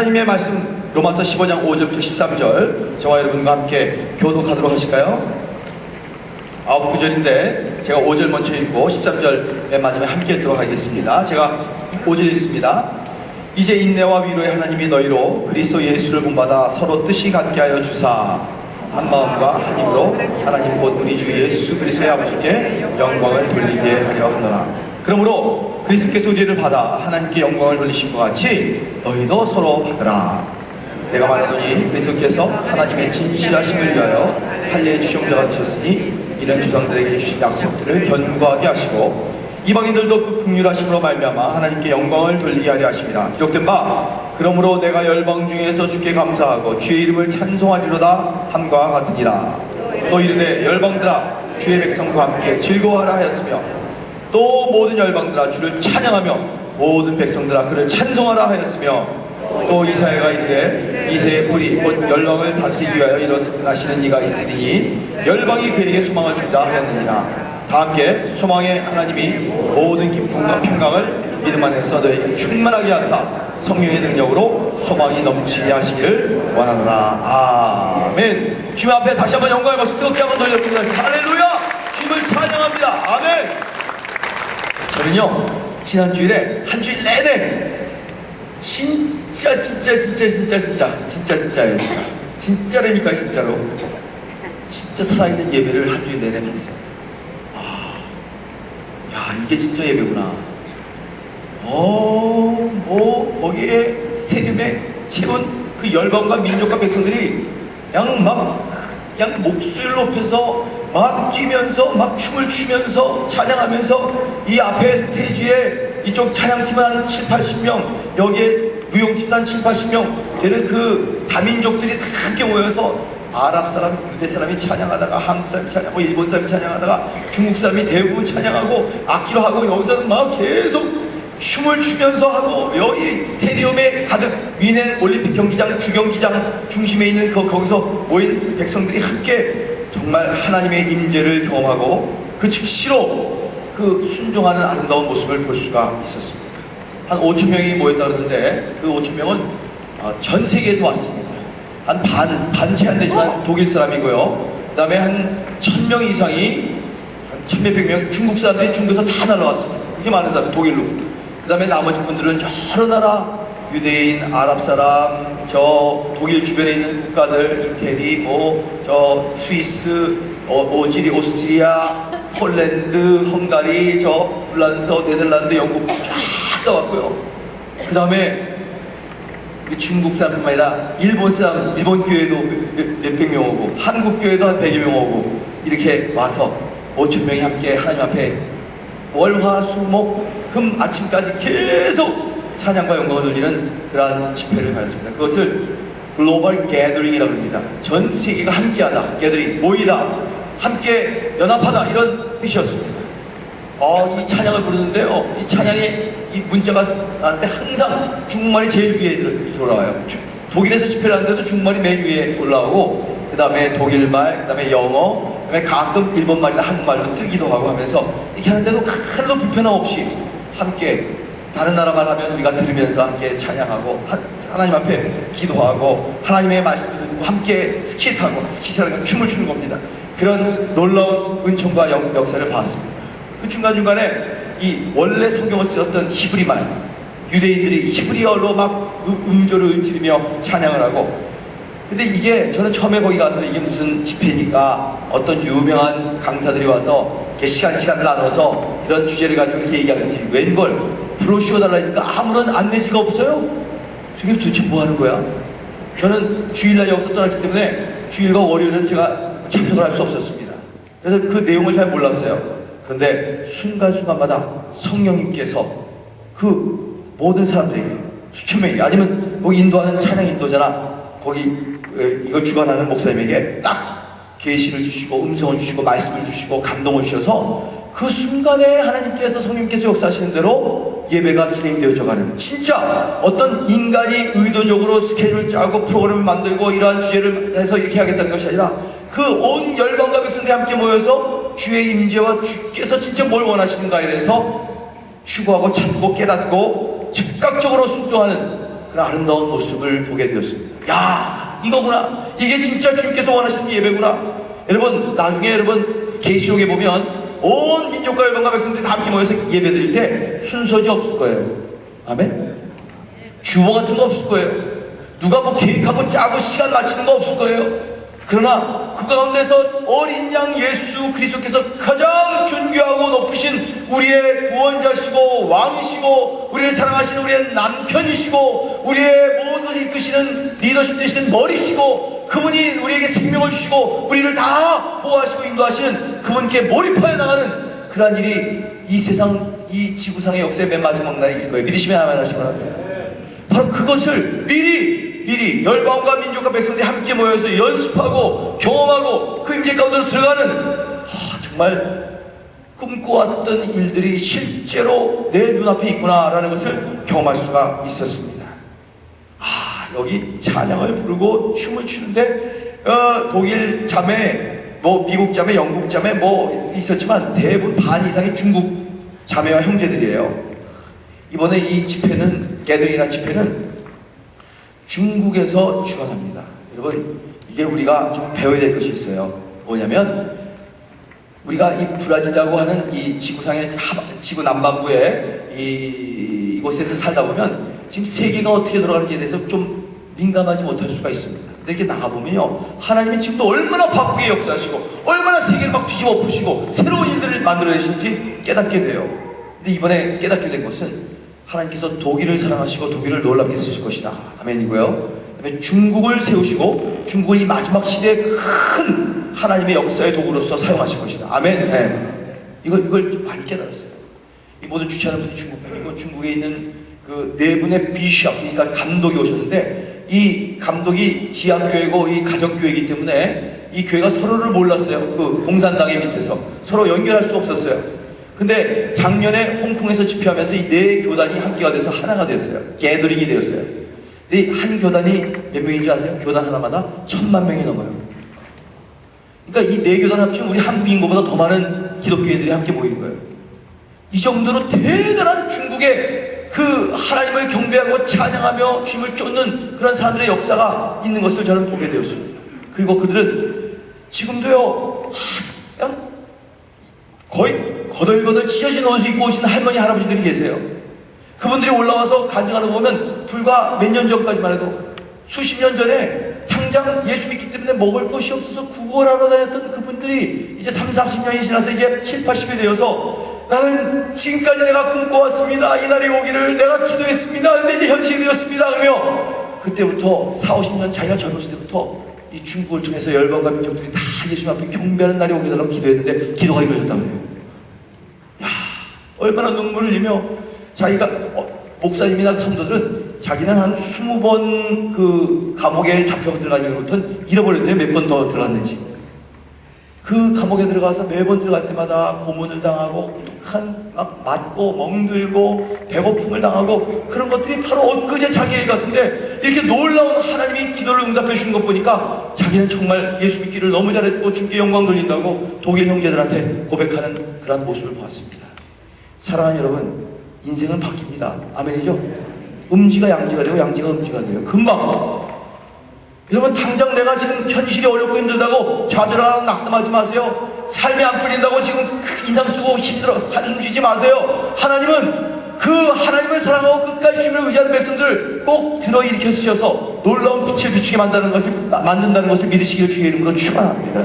하나님의 말씀 로마서 15장 5절부터 13절 저와 여러분과 함께 교독하도록 하실까요? 9구절인데 제가 5절 먼저 읽고 13절 맨 마지막에 함께 읽도록 하겠습니다. 제가 5절 읽습니다. 이제 인내와 위로의 하나님이 너희로 그리스도 예수를 본받아 서로 뜻이 같게 하여 주사 한 마음과 한 힘으로 하나님 곧 우리 주 예수 그리스도의 아버지께 영광을 돌리게 하려 하노라. 그러므로 그리스도께서 우리를 받아 하나님께 영광을 돌리신 것 같이 너희도 서로 받으라. 내가 말하노니 그리스도께서 하나님의 진실하심을 위하여 할례의 주종자가 되셨으니 이런 조상들에게 주신 약속들을 견고하게 하시고 이방인들도 그 긍휼하심으로 말미암아 하나님께 영광을 돌리게 하려 하심이라. 기록된 바 그러므로 내가 열방 중에서 주께 감사하고 주의 이름을 찬송하리로다 함과 같으니라. 또 이르되 열방들아 주의 백성과 함께 즐거워하라 하였으며 또 모든 열방들아 주를 찬양하며 모든 백성들아 그를 찬송하라 하였으며 또 이사야가 이르되 이새의 뿌리 곧 열방을 다스리기 위하여 일어나시는 이가 있으니 열방이 그에게 소망을 주리라 하였느니라. 다 함께 소망의 하나님이 모든 기쁨과 평강을 믿음 안에서 너희에게 충만하게 하사 성령의 능력으로 소망이 넘치게 하시기를 원하노라. 아멘. 주님 앞에 다시 한번 영광의 박수 뜨겁게 한번 돌려드립니다. 할렐루야. 주님을 찬양합니다. 아멘. 저는요 지난주일에 한 주일 내내 진짜라니까 진짜로 진짜 살아있는 예배를 한 주일 내내 봤어요. 야 이게 진짜 예배구나. 거기에 스테디움에 채운 그 열방과 민족과 백성들이 그냥 목소리를 높여서 막 뛰면서 막 춤을 추면서 찬양하면서 이 앞에 스테이지에 이쪽 찬양팀은 한 7, 80명 여기에 무용팀은 한 7, 80명 되는 그 다민족들이 다 함께 모여서 아랍 사람, 유대 사람이 찬양하다가 한국 사람이 찬양하고 일본 사람이 찬양하다가 중국 사람이 대부분 찬양하고 악기로 하고 여기서는 막 계속 춤을 추면서 하고 여기 스테디움에 가득 위넨 올림픽 경기장 주경기장 중심에 있는 거기서 모인 백성들이 함께 정말 하나님의 임재를 경험하고 그 즉시로 그 순종하는 아름다운 모습을 볼 수가 있었습니다. 한 5천 명이 모였다 그러는데 그 5천 명은 전 세계에서 왔습니다. 한 반 채 안 되지만 독일 사람이고요. 그 다음에 한 1,000명 이상이 한 1,몇백 명 중국 사람들이 중국에서 다 날라왔습니다. 이렇게 많은 사람이 독일로. 그 다음에 나머지 분들은 여러 나라 유대인, 아랍 사람, 저 독일 주변에 있는 국가들, 이태리, 저 스위스, 오스트리아, 폴란드, 헝가리, 저 프랑스, 네덜란드, 영국 쫙 왔고요. 그 다음에 중국 사람뿐만 아니라 일본 사람, 일본 교회도 몇백 명 오고 한국 교회도 한 100여 명 오고 이렇게 와서 5천 명이 함께 하나님 앞에 월, 화, 수, 목, 금 아침까지 계속 찬양과 영광을 돌리는 그러한 집회를 가졌습니다. 그것을 글로벌 게더링이라고 합니다. 전 세계가 함께하다, 게더링, 모이다, 함께 연합하다 이런 뜻이었습니다. 이 찬양을 부르는데요. 이 찬양의 이 문자가 나는데 항상 중국말이 제일 위에 돌아와요. 독일에서 집회를 하는데도 중국말이 맨 위에 올라오고 그 다음에 독일말, 그 다음에 영어, 그 다음에 가끔 일본말이나 한국말로 뜨기도 하고 하면서 이렇게 하는데도 하나도 불편함 없이 함께 다른 나라 말 하면 우리가 들으면서 함께 찬양하고 하나님 앞에 기도하고 하나님의 말씀을 듣고 함께 스킷이라는 건 춤을 추는 겁니다. 그런 놀라운 은총과 역사를 봤습니다. 그 중간중간에 이 원래 성경을 쓰였던 히브리말 유대인들이 히브리어로 막 음조를 읊조리며 찬양을 하고 근데 이게 저는 처음에 거기 가서 이게 무슨 집회니까 어떤 유명한 강사들이 와서 이렇게 시간 나눠서 이런 주제를 가지고 이렇게 얘기하는지 웬걸 브로셔 달라니까 아무런 안내지가 없어요. 저게 도대체 뭐 하는 거야? 저는 주일날 여기서 떠났기 때문에 주일과 월요일은 제가 참석을 할 수 없었습니다. 그래서 그 내용을 잘 몰랐어요. 그런데 순간순간마다 성령님께서 그 모든 사람들에게 수천 명이 아니면 거기 인도하는 찬양 인도자나 거기 이걸 주관하는 목사님에게 딱 계시를 주시고 음성을 주시고 말씀을 주시고 감동을 주셔서 그 순간에 하나님께서 성령님께서 역사하시는 대로 예배가 진행되어져가는 진짜 어떤 인간이 의도적으로 스케줄을 짜고 프로그램을 만들고 이러한 주제를 해서 이렇게 하겠다는 것이 아니라 그 온 열방과 백성들이 함께 모여서 주의 임재와 주께서 진짜 뭘 원하시는가에 대해서 추구하고 찾고 깨닫고 즉각적으로 순종하는 그런 아름다운 모습을 보게 되었습니다. 야, 이거구나. 이게 진짜 주님께서 원하시는 예배구나. 여러분, 나중에 여러분 계시록에 보면 온 민족과 열방과 백성들이 다 함께 모여서 예배 드릴 때 순서지 없을 거예요. 아멘? 주어 같은 거 없을 거예요. 누가 뭐 계획하고 짜고 시간 맞추는 거 없을 거예요. 그러나 그 가운데서 어린 양 예수 그리스도께서 가장 존귀하고 높으신 우리의 구원자시고 왕이시고 우리를 사랑하시는 우리의 남편이시고 우리의 모든 것을 이끄시는 리더십 되시는 머리시고 그분이 우리에게 생명을 주시고 우리를 다 보호하시고 인도하시는 그분께 몰입하여 나가는 그러한 일이 이 세상 이 지구상의 역사의 맨 마지막 날에 있을 거예요. 믿으시면 아멘 하시기 바랍니다. 바로 그것을 미리 열방과 민족과 백성들이 함께 모여서 연습하고 경험하고 그 임재 가운데로 들어가는 정말 꿈꿔왔던 일들이 실제로 내 눈앞에 있구나라는 것을 경험할 수가 있었습니다. 여기 찬양을 부르고 춤을 추는데 독일 자매, 뭐 미국 자매, 영국 자매 뭐 있었지만 대부분 반 이상이 중국 자매와 형제들이에요. 이번에 이 집회는 게더링이라는 집회는 중국에서 주관합니다. 여러분, 이게 우리가 좀 배워야 될 것이 있어요. 뭐냐면 우리가 이 브라질이라고 하는 이 지구상의 지구 남반부에 이곳에서 살다 보면 지금 세계가 어떻게 돌아가는지에 대해서 좀 민감하지 못할 수가 있습니다. 근데 이렇게 나가보면요, 하나님이 지금도 얼마나 바쁘게 역사하시고 얼마나 세계를 막 뒤집어 엎으시고 새로운 일들을 만들어내시는지 깨닫게 돼요. 근데 이번에 깨닫게 된 것은 하나님께서 독일을 사랑하시고 독일을 놀랍게 쓰실 것이다. 아멘이고요. 그다음에 중국을 세우시고 중국을 이 마지막 시대에 큰 하나님의 역사의 도구로서 사용하실 것이다. 아멘. 네. 이걸 좀 많이 깨달았어요. 이 모든 주최하는 분이 중국이고 중국에 있는 그 네 분의 비숍, 그러니까 감독이 오셨는데 이 감독이 지하교회고 이 가정교회이기 때문에 이 교회가 서로를 몰랐어요. 그 공산당의 밑에서 서로 연결할 수 없었어요. 근데 작년에 홍콩에서 집회하면서 이 네 교단이 함께가 돼서 하나가 되었어요. 게더링이 되었어요. 이 한 교단이 몇 명인 줄 아세요? 교단 하나마다 1000만 명이 넘어요. 그러니까 이 네 교단 합치면 우리 한국 인구보다 더 많은 기독교인들이 함께 모인 거예요. 이 정도로 대단한 중국의 그 하나님을 경배하고 찬양하며 주님을 쫓는 그런 사람들의 역사가 있는 것을 저는 보게 되었습니다. 그리고 그들은 지금도요, 그냥 거의 거덜거덜 찢어진 옷을 입고 오신 할머니 할아버지들이 계세요. 그분들이 올라와서 간증하는 거 보면 불과 몇 년 전까지만 해도 수십 년 전에 당장 예수 믿기 때문에 먹을 것이 없어서 구걸하러 다녔던 그분들이 이제 30-40년이 지나서 이제 70-80이 되어서 나는 지금까지 내가 꿈꿔왔습니다. 이 날이 오기를 내가 기도했습니다. 근데 이제 현실이 되었습니다. 그러며 그때부터 40-50년 자기가 젊었을 때부터 이 중국을 통해서 열방과 민족들이 다 예수님 앞에 경배하는 날이 오게 달라고 기도했는데 기도가 이루어졌다고 해요. 야, 얼마나 눈물을 흘리며 자기가 목사님이나 성도들은 자기는 한 20번 그 감옥에 잡혀 들어간 이후부터는 잃어버렸대요. 몇 번 더 들어갔는지. 그 감옥에 들어가서 매번 들어갈 때마다 고문을 당하고 혹독한 막 맞고 멍들고 배고픔을 당하고 그런 것들이 바로 엊그제 자기 일 같은데 이렇게 놀라운 하나님이 기도를 응답해 주신 것 보니까 자기는 정말 예수 믿기를 너무 잘했고 주께 영광 돌린다고 독일 형제들한테 고백하는 그런 모습을 보았습니다. 사랑하는 여러분, 인생은 바뀝니다. 아멘이죠? 음지가 양지가 되고 양지가 음지가 돼요. 금방. 여러분, 당장 내가 지금 현실이 어렵고 힘들다고 좌절하고 낙담하지 마세요. 삶이 안 풀린다고 지금 인상 쓰고 힘들어 한숨 쉬지 마세요. 하나님은 그 하나님을 사랑하고 끝까지 주님을 의지하는 백성들을 꼭 들어일으켜 주셔서 놀라운 빛을 비추게 만든다는 것을 믿으시기를 주의 이름으로 축원합니다.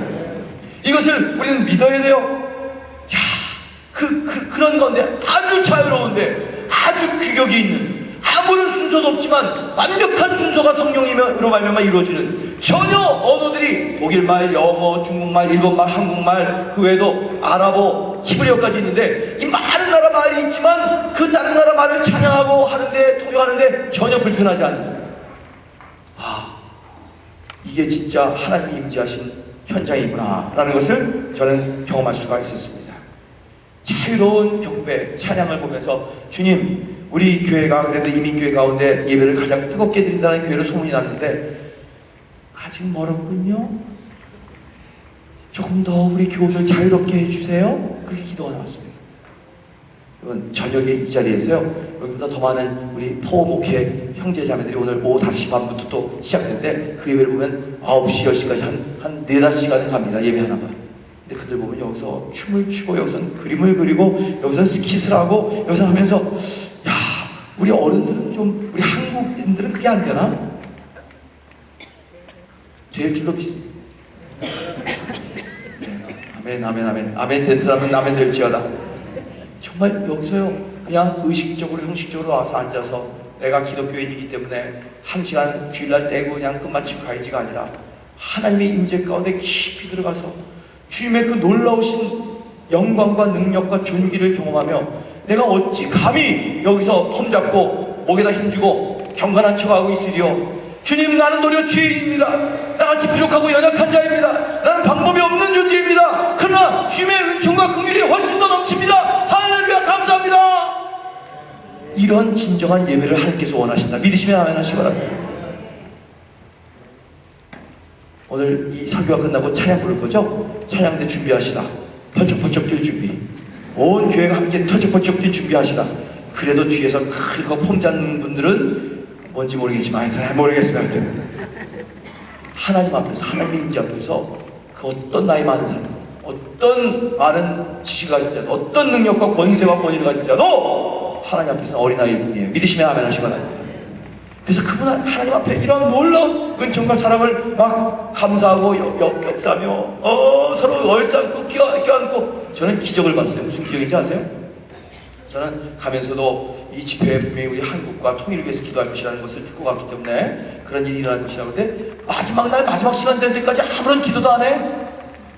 이것을 우리는 믿어야 돼요. 야, 그런 건데 아주 자유로운데 아주 규격이 있는 아무런 순서도 없지만 완벽한 순서가 성령님으로 말미암아 이루어지는 전혀 언어들이 독일말, 영어, 중국말, 일본말, 한국말 그 외에도 아랍어, 히브리어까지 있는데 이 많은 나라 말이 있지만 그 다른 나라 말을 찬양하고 하는데 통역하는데 전혀 불편하지 않은 이게 진짜 하나님이 임재하신 현장이구나 라는 것을 저는 경험할 수가 있었습니다. 자유로운 경배, 찬양을 보면서 주님, 우리 교회가 그래도 이민교회 가운데 예배를 가장 뜨겁게 드린다는 교회로 소문이 났는데 아직 멀었군요. 조금 더 우리 교우들 자유롭게 해주세요. 그렇게 기도가 나왔습니다. 여러분 저녁에 이 자리에서요 여기보다 더 많은 우리 포목회 형제자매들이 오늘 오후 5시 반부터 또 시작되는데 그 예배를 보면 9시 10시까지 한 4-5시간은 갑니다. 예배 하나가. 근데 그들 보면 여기서 춤을 추고 여기서는 그림을 그리고 여기서는 스킷을 하고 여기서 하면서 야 우리 어른들은 좀 우리 한국인들은 그게 안 되나? 될 줄로 믿습니다. 아멘 아멘 아멘 아멘 된 사람은 아멘 될지어다. 정말 여기서요 그냥 의식적으로 형식적으로 와서 앉아서 내가 기독교인이기 때문에 1시간 주일날 떼고 그냥 끝마치고 가야지가 아니라 하나님의 임재 가운데 깊이 들어가서 주님의 그 놀라우신 영광과 능력과 존귀를 경험하며 내가 어찌 감히 여기서 폼 잡고 목에다 힘주고 경건한 척하고 있으리요. 주님 나는 도리어 죄인입니다. 나같이 부족하고 연약한 자입니다. 나는 방법이 없는 존재입니다. 그러나 주님의 은총과 긍휼이 훨씬 더 넘칩니다. 할렐루야 감사합니다. 이런 진정한 예배를 하나님께서 원하신다. 믿으시면 아멘 하시기 바랍니다. 오늘 이 설교가 끝나고 찬양 부를 거죠? 찬양대 준비하시다. 펄쩍펄쩍 뛸 준비. 온 교회가 함께 펄쩍펄쩍 뛸 준비하시다. 그래도 뒤에서 크고 폼 잡는 분들은 뭔지 모르겠지만 모르겠습니다. 하여튼 하나님 앞에서 하나님의 임재 앞에서 그 어떤 나이 많은 사람 어떤 많은 지식을 가진 자 어떤 능력과 권세와 권위를 가진 자도 하나님 앞에서 어린아이일 뿐이에요. 믿으시면 아멘 하시기 바랍니다. 그래서 그분 하나님 앞에 이런 놀라운 은총과 사랑을 막 감사하고 역사하며 서로 얼싸안고 껴안고 저는 기적을 봤어요. 무슨 기적인지 아세요? 저는 가면서도 이 집회에 분명히 우리 한국과 통일을 위해서 기도할 것이라는 것을 듣고 갔기 때문에 그런 일이 일어날 것이라고 하는데 마지막 날 마지막 시간 될 때까지 아무런 기도도 안 해.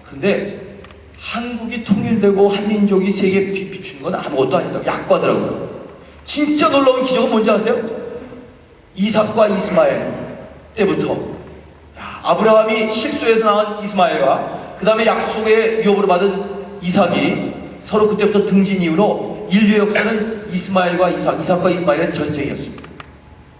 그런데 한국이 통일되고 한민족이 세계에 비추는 건 아무것도 아니다. 약과더라고요. 진짜 놀라운 기적은 뭔지 아세요? 이삭과 이스마엘 때부터 아브라함이 실수해서 낳은 이스마엘과 그 다음에 약속의 유업으로 받은 이삭이 서로 그때부터 등진 이후로 인류의 역사는 이스마엘과 이삭과 이스마엘의 전쟁이었습니다.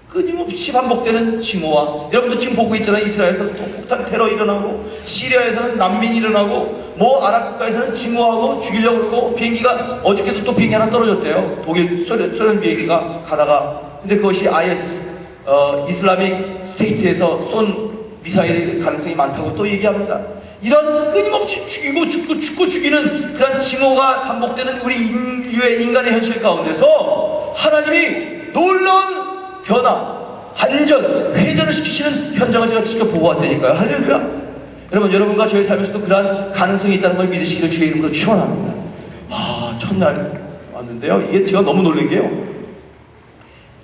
끊임없이 반복되는 징후와 여러분들 지금 보고 있잖아요. 이스라엘에서 또 폭탄 테러 일어나고 시리아에서는 난민이 일어나고 뭐 아랍 국가에서는 징후하고 죽이려고 그러고 비행기가 어저께도 또 비행기 하나 떨어졌대요. 독일 소련 비행기가 가다가 근데 그것이 IS 이슬라믹 스테이트에서 쏜 미사일 가능성이 많다고 또 얘기합니다. 이런 끊임없이 죽고 죽이는 그런 징후가 반복되는 우리 인류의 인간의 현실 가운데서 하나님이 놀라운 변화, 반전, 회전을 시키시는 현장을 제가 직접 보고 왔다니까요. 할렐루야. 여러분과 저의 삶에서도 그러한 가능성이 있다는 걸 믿으시기를 주의 이름으로 축원합니다. 첫날 왔는데요. 이게 제가 너무 놀란 게요.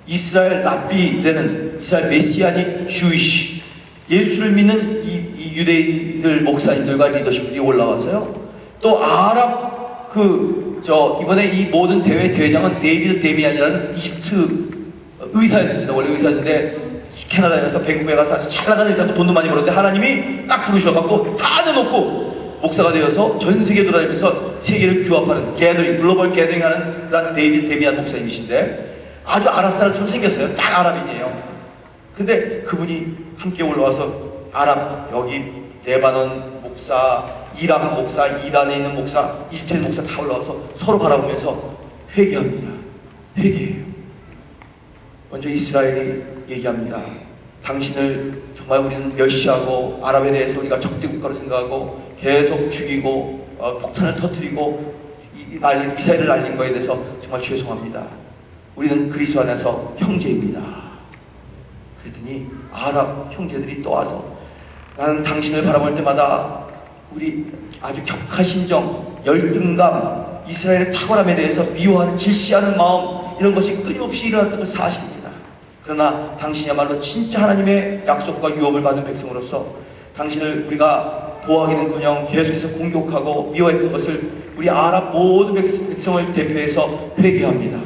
이스라엘 랍비라는 이스라엘 메시아닉 주이시 예수를 믿는 이 유대인들 목사님들과 리더십들이 올라와서요. 또 아랍 이번에 이 모든 대회 대회장은 데이비드 데미안이라는 이집트 의사였습니다. 원래 의사였는데 캐나다에 가서 밴쿠버에 가서 아주 잘 나가는 의사고 돈도 많이 벌었는데 하나님이 딱 부르셔갖고 다 내놓고 목사가 되어서 전 세계 돌아다니면서 세계를 규합하는 글로벌 게더링하는 그런 데이비드 데미안 목사님이신데 아주 아랍 사람처럼 생겼어요. 딱 아랍인이에요. 근데 그분이 함께 올라와서 여기 레바논 목사, 이락 목사, 이란에 있는 목사, 이집트 목사 다 올라와서 서로 바라보면서 회개합니다. 회개해요. 먼저 이스라엘이 얘기합니다. 당신을 정말 우리는 멸시하고 아랍에 대해서 우리가 적대 국가로 생각하고 계속 죽이고 폭탄을 터뜨리고 미사일을 날린 거에 대해서 정말 죄송합니다. 우리는 그리스도 안에서 형제입니다. 그랬더니 아랍 형제들이 또 와서 나는 당신을 바라볼 때마다 우리 아주 격하심정, 열등감, 이스라엘의 탁월함에 대해서 미워하는 질시하는 마음 이런 것이 끊임없이 일어났던 걸 사실입니다. 그러나 당신이야말로 진짜 하나님의 약속과 유업을 받은 백성으로서 당신을 우리가 보호하기는커녕 계속해서 공격하고 미워했던 것을 우리 아랍 모든 백성을 대표해서 회개합니다.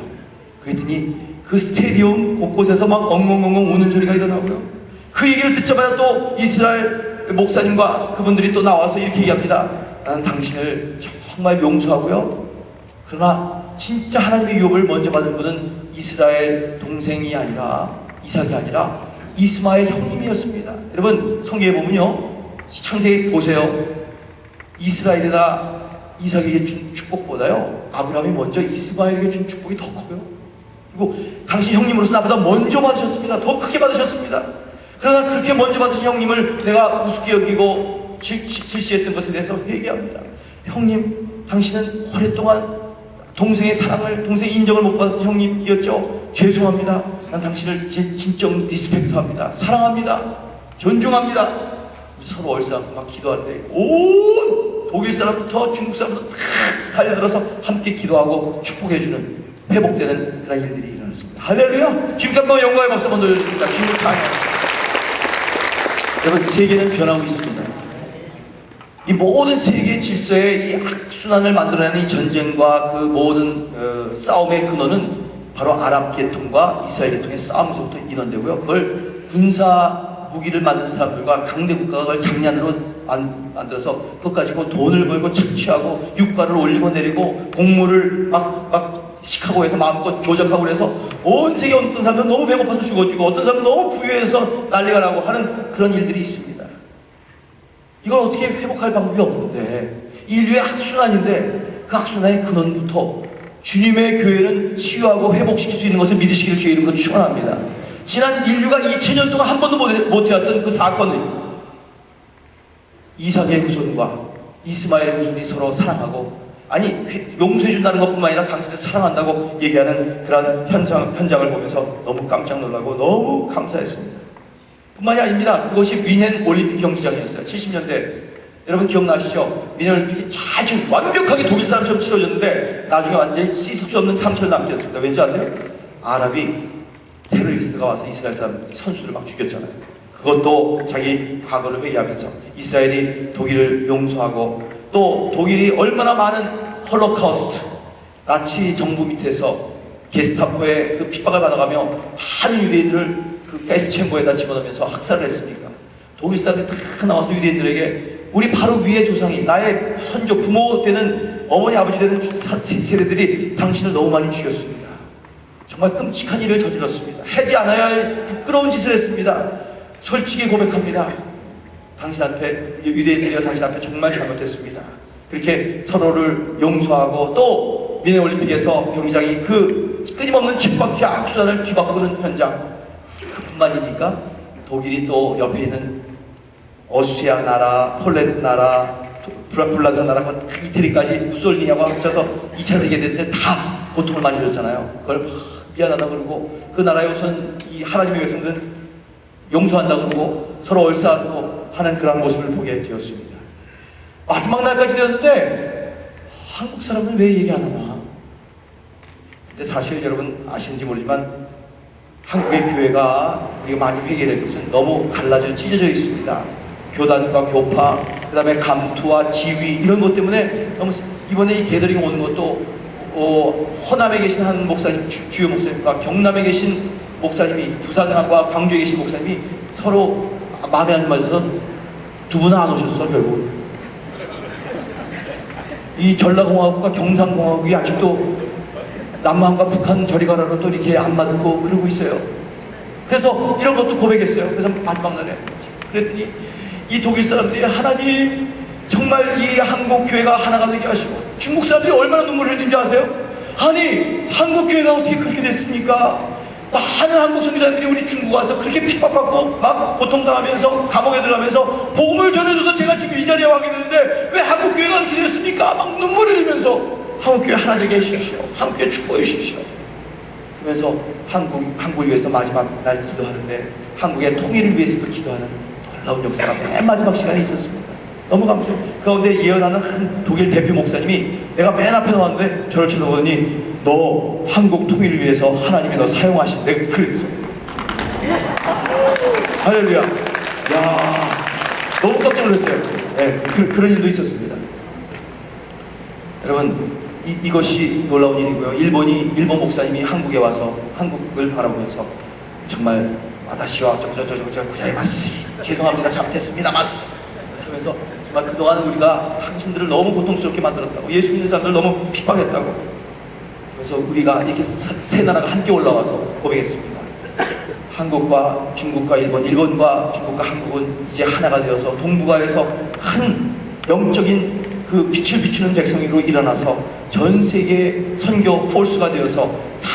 그랬더니 그 스테디움 곳곳에서 막 엉엉엉엉 우는 소리가 일어나고요. 그 얘기를 듣자마자 또 이스라엘 목사님과 그분들이 또 나와서 이렇게 얘기합니다. 나는 당신을 정말 용서하고요. 그러나 진짜 하나님의 유업을 먼저 받은 분은 이스라엘 동생이 아니라 이삭이 아니라 이스마엘 형님이었습니다. 여러분 성경에 보면요. 창세기 보세요. 이스라엘이나 이삭에게 준 축복보다요. 아브라함이 먼저 이스마엘에게 준 축복이 더 커요. 그리고 당신 형님으로서 나보다 먼저 받으셨습니다. 더 크게 받으셨습니다. 그러나 그렇게 먼저 받으신 형님을 내가 우습게 여기고 질시했던 것에 대해서 회개합니다. 형님, 당신은 오랫동안 동생의 사랑을, 동생의 인정을 못 받았던 형님이었죠. 죄송합니다. 난 당신을 진정 리스펙트합니다. 사랑합니다. 존중합니다. 서로 얼싸안고 막 기도하는데 온 독일 사람부터 중국 사람부터 다 달려들어서 함께 기도하고 축복해주는, 회복되는 그런 일들이 일어났습니다. 할렐루야! 지금까지 한번 영광의 박수 한번 돌려주십니다. 주님 찬양. 여러분, 세계는 변하고 있습니다. 이 모든 세계 질서의 이 악순환을 만들어내는 이 전쟁과 그 모든 싸움의 근원은 바로 아랍 계통과 이스라엘 계통의 싸움에서부터 인원되고요. 그걸 군사 무기를 만든 사람들과 강대 국가가 그걸 장난으로 만들어서 그것 가지고 돈을 벌고 착취하고 유가를 올리고 내리고 곡물을 막 시카고에서 마음껏 조작하고 그래서 온 세계 어떤 사람은 너무 배고파서 죽어지고 어떤 사람은 너무 부유해서 난리가 나고 하는 그런 일들이 있습니다. 이걸 어떻게 회복할 방법이 없는데, 인류의 악순환인데 그 악순환의 근원부터 주님의 교회는 치유하고 회복시킬 수 있는 것을 믿으시기를 주의 이름으로 축원합니다. 지난 인류가 2000년 동안 한 번도 못해왔던 그 사건은 이삭의 후손과 이스마엘의 후손이 서로 사랑하고, 아니 용서해준다는 것뿐만 아니라 당신을 사랑한다고 얘기하는 그런 현장을 보면서 너무 깜짝 놀라고 너무 감사했습니다. 뿐만이 아닙니다. 그것이 뮌헨 올림픽 경기장이었어요. 70년대. 여러분 기억나시죠? 뮌헨 올림픽이 잘 완벽하게 독일 사람처럼 치러졌는데 나중에 완전히 씻을 수 없는 상처를 남겼습니다. 왠지 아세요? 아랍이 테러리스트가 와서 이스라엘 사람 선수들을 막 죽였잖아요. 그것도 자기 과거를 회개하면서 이스라엘이 독일을 용서하고, 또 독일이 얼마나 많은 홀로카우스트, 나치 정부 밑에서 게스타포의 그 핍박을 받아가며 많은 유대인들을 그 가스 챔버에다 집어넣으면서 학살을 했습니까? 독일 사람들이 다 나와서 유대인들에게 우리 바로 위의 조상이, 나의 선조, 부모 되는, 어머니 아버지 되는 세대들이 당신을 너무 많이 죽였습니다. 정말 끔찍한 일을 저질렀습니다. 하지 않아야 할 부끄러운 짓을 했습니다. 솔직히 고백합니다. 당신 앞에, 유대인들이여 당신 앞에 정말 잘못했습니다. 그렇게 서로를 용서하고, 또 뮌헨 올림픽에서 경기장이 그 끊임없는 핍박과 악순환을 뒤바꾸는 현장, 그뿐만입니까? 독일이 또 옆에 있는 어스트리아 나라, 폴란드 나라, 불란서 나라, 이태리까지 무솔리니하고 합쳐서 2차 세계대전 때 다 고통을 많이 줬잖아요. 그걸 막 미안하다 그러고, 그 나라의 우선 이 하나님의 백성들은 용서한다 그러고 서로 얼싸안고 하는 그런 모습을 보게 되었습니다. 마지막 날까지 되었는데 한국 사람은 왜 얘기 안 하나? 근데 사실 여러분 아시는지 모르지만 한국의 교회가 우리가 많이 회개된 것은 너무 갈라져 찢어져 있습니다. 교단과 교파, 그 다음에 감투와 지위, 이런 것 때문에 너무, 이번에 이 게더링 오는 것도 호남에 계신 한 목사님, 주요 목사님과 경남에 계신 목사님이, 부산과 광주에 계신 목사님이 서로 마음에 안 맞아서 두 분은 안 오셨어. 결국 이 전라공화국과 경상공화국이 아직도 남한과 북한 저리 가라로 또 이렇게 안 맞고 그러고 있어요. 그래서 이런 것도 고백했어요. 그래서 마지막 날에 그랬더니 이 독일 사람들이, 하나님 정말 이 한국 교회가 하나가 되게 하시고, 중국 사람들이 얼마나 눈물을 흘리는지 아세요? 아니 한국 교회가 어떻게 그렇게 됐습니까? 많은 한국 선교사님들이 우리 중국 와서 그렇게 핍박받고 막 고통당하면서 감옥에 들어가면서 복음을 전해줘서 제가 지금 이 자리에 와게 되는데 왜 한국 교회가 그렇게 됐습니까? 막 눈물을 흘리면서 한국교회 하나 되게 해주십시오. 한국교회 축복해 주십시오. 그러면서 한국을 위해서 마지막 날 기도하는데 한국의 통일을 위해서도 기도하는 놀라운 역사가 맨 마지막 시간에 있었습니다. 너무 감사해요. 그 가운데 예언하는 한 독일 대표 목사님이 내가 맨 앞에 나왔는데 저를 쳐다보더니 너 한국 통일을 위해서 하나님이 너 사용하신대. 그랬어요. 할렐루야. 야, 너무 깜짝 놀랐어요. 네, 그런 일도 있었습니다. 여러분, 이것이 놀라운 일이고요. 일본 목사님이 한국에 와서 한국을 바라보면서 정말 와다시와 고자이마스, 죄송합니다, 잘못했습니다, 마스 하면서 정말 그동안 우리가 당신들을 너무 고통스럽게 만들었다고, 예수 믿는 사람들을 너무 핍박했다고, 그래서 우리가 이렇게 세 나라가 함께 올라와서 고백했습니다. 한국과 중국과 일본과 중국과 한국은 이제 하나가 되어서 동북아에서 한 영적인 그 빛을 비추는 백성으로 일어나서 전 세계 선교 폴스가 되어서 다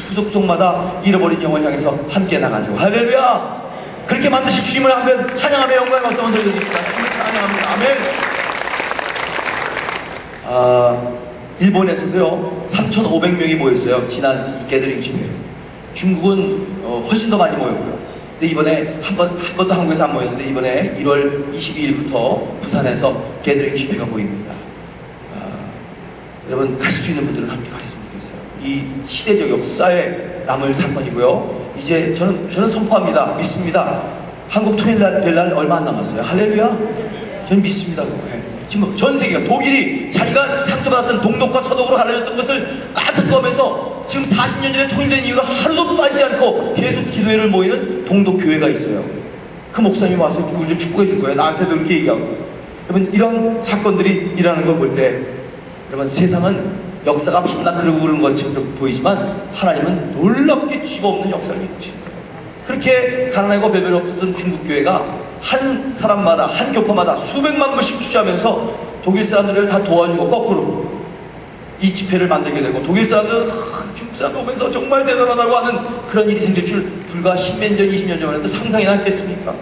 구석구석마다 잃어버린 영혼을 향해서 함께 나가죠. 할렐루야! 그렇게 만드신 주님을 한번 찬양하며 영광의 박수 한번 드리겠습니다. 주님을 찬양합니다. 아멘. 일본에서도요 3,500명이 모였어요. 지난 이 게더링 집회. 중국은 훨씬 더 많이 모였고요. 근데 이번에 한 번도 한국에서 안 모였는데 이번에 1월 22일부터 부산에서 게더링 집회가 모입니다. 여러분 가실 수 있는 분들은 함께 가셨으면 좋겠어요. 이 시대적 역사에 남을 사건이고요. 이제 저는 선포합니다. 믿습니다. 한국 통일 될 날 얼마 안 남았어요. 할렐루야. 저는 믿습니다. 지금 전 세계가 독일이 자기가 상처받았던 동독과 서독으로 갈라졌던 것을 안타까워하면서 지금 40년 전에 통일된 이유가 하루도 빠지지 않고 계속 기도회를 모이는 동독 교회가 있어요. 그 목사님이 와서 우리를 축복해 줄 거예요. 나한테도 이렇게 얘기하고. 여러분 이런 사건들이 일어나는 걸 볼 때 여러분 세상은 역사가 밤낮 그러고 그런 것처럼 보이지만 하나님은 놀랍게 뒤집어엎는 역사를 이루시는 거예요. 그렇게 가난하고 별별 없었던 중국 교회가 한 사람마다 한 교파마다 수백만 불씩 투자하면서 독일 사람들을 다 도와주고 거꾸로 이 집회를 만들게 되고 독일 사람들은 중국 사람 오면서 정말 대단하다고 하는 그런 일이 생길 줄 불과 10년 전 20년 전만 해도 상상이나 했겠습니까?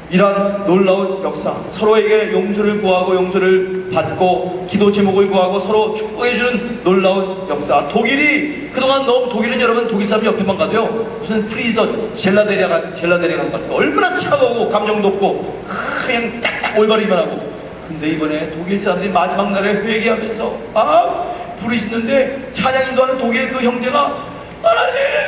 이러한 놀라운 역사, 서로에게 용서를 구하고 용서를 받고 기도 제목을 구하고 서로 축복해주는 놀라운 역사. 독일이 그동안 너무 독일은 여러분 독일 사람 옆에만 가도요 무슨 프리저 젤라데리아 간 것 같아요. 얼마나 차가우고 감정도 없고 그냥 딱딱 올바르기만 하고. 근데 이번에 독일 사람들이 마지막 날에 회개하면서 부르시는데 찬양 인도하는 독일 그 형제가 하나님